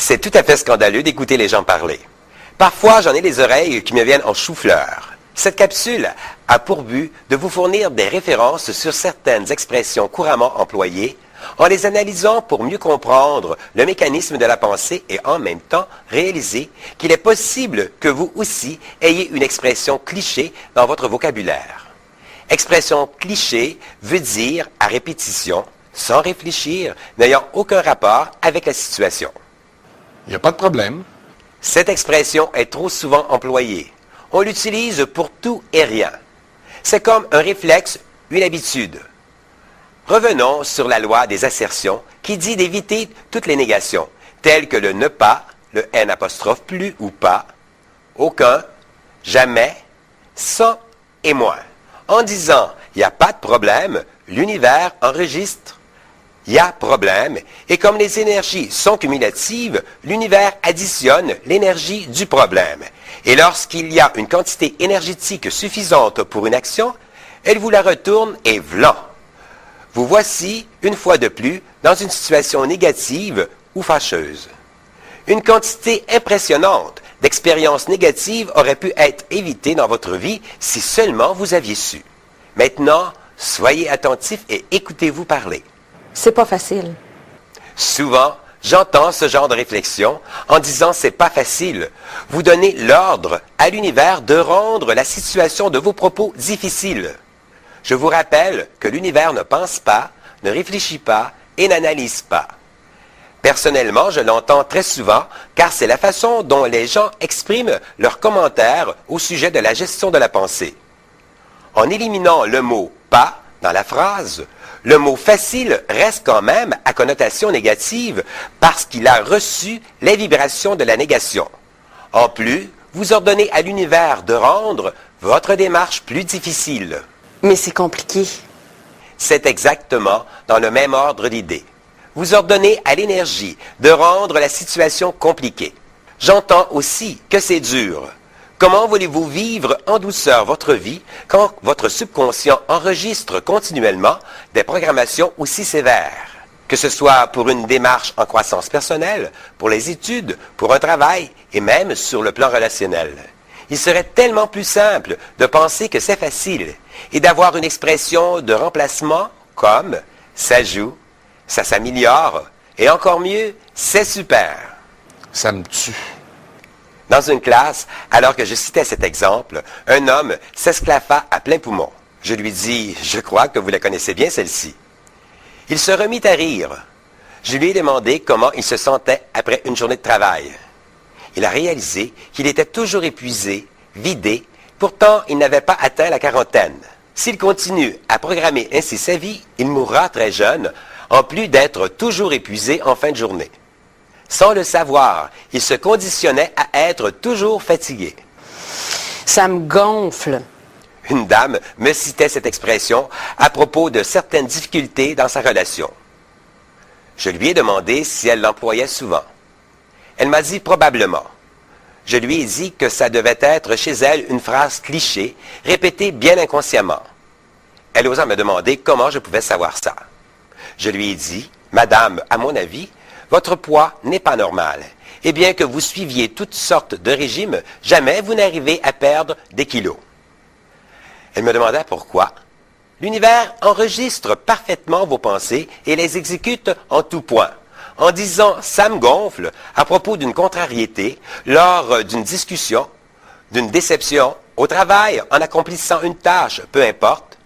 C'est tout à fait scandaleux d'écouter les gens parler. Parfois, j'en ai les oreilles qui me viennent en chou-fleur. Cette capsule a pour but de vous fournir des références sur certaines expressions couramment employées en les analysant pour mieux comprendre le mécanisme de la pensée et en même temps réaliser qu'il est possible que vous aussi ayez une expression cliché dans votre vocabulaire. Expression cliché veut dire à répétition, sans réfléchir, n'ayant aucun rapport avec la situation. Il n'y a pas de problème. Cette expression est trop souvent employée. On l'utilise pour tout et rien. C'est comme un réflexe, une habitude. Revenons sur la loi des assertions qui dit d'éviter toutes les négations, telles que le ne pas, le N' plus ou pas, aucun, jamais, sans et moins. En disant « il n'y a pas de problème », l'univers enregistre « il y a problème » et comme les énergies sont cumulatives, l'univers additionne l'énergie du problème. Et lorsqu'il y a une quantité énergétique suffisante pour une action, elle vous la retourne et vlan. Vous voici, une fois de plus, dans une situation négative ou fâcheuse. Une quantité impressionnante d'expériences négatives aurait pu être évitée dans votre vie si seulement vous aviez su. Maintenant, soyez attentifs et écoutez-vous parler. C'est pas facile. Souvent, j'entends ce genre de réflexion en disant « c'est pas facile ». Vous donnez l'ordre à l'univers de rendre la situation de vos propos difficile. Je vous rappelle que l'univers ne pense pas, ne réfléchit pas et n'analyse pas. Personnellement, je l'entends très souvent car c'est la façon dont les gens expriment leurs commentaires au sujet de la gestion de la pensée. En éliminant le mot « pas » dans la phrase, le mot « facile » reste quand même à connotation négative parce qu'il a reçu les vibrations de la négation. En plus, vous ordonnez à l'univers de rendre votre démarche plus difficile. Mais c'est compliqué. C'est exactement dans le même ordre d'idées. Vous ordonnez à l'énergie de rendre la situation compliquée. J'entends aussi que c'est dur. Comment voulez-vous vivre en douceur votre vie quand votre subconscient enregistre continuellement des programmations aussi sévères? Que ce soit pour une démarche en croissance personnelle, pour les études, pour un travail et même sur le plan relationnel. Il serait tellement plus simple de penser que c'est facile et d'avoir une expression de remplacement comme « ça joue »,« ça s'améliore » et encore mieux « c'est super ». Ça me tue. Dans une classe, alors que je citais cet exemple, un homme s'esclaffa à plein poumon. Je lui dis « je crois que vous la connaissez bien celle-ci ». Il se remit à rire. Je lui ai demandé comment il se sentait après une journée de travail. Il a réalisé qu'il était toujours épuisé, vidé, pourtant il n'avait pas atteint la quarantaine. S'il continue à programmer ainsi sa vie, il mourra très jeune, en plus d'être toujours épuisé en fin de journée. Sans le savoir, il se conditionnait à être toujours fatigué. Ça me gonfle. Une dame me citait cette expression à propos de certaines difficultés dans sa relation. Je lui ai demandé si elle l'employait souvent. Elle m'a dit probablement. Je lui ai dit que ça devait être chez elle une phrase cliché, répétée bien inconsciemment. Elle osa me demander comment je pouvais savoir ça. Je lui ai dit, « Madame, à mon avis, votre poids n'est pas normal. Et bien que vous suiviez toutes sortes de régimes, jamais vous n'arrivez à perdre des kilos. » Elle me demanda pourquoi. L'univers enregistre parfaitement vos pensées et les exécute en tout point. En disant « ça me gonfle » à propos d'une contrariété, lors d'une discussion, d'une déception, au travail, en accomplissant une tâche, peu importe,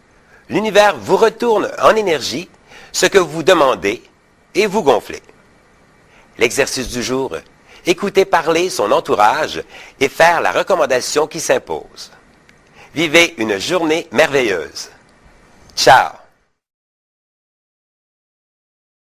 l'univers vous retourne en énergie ce que vous demandez et vous gonflez. L'exercice du jour, écouter parler son entourage et faire la recommandation qui s'impose. Vivez une journée merveilleuse. Ciao!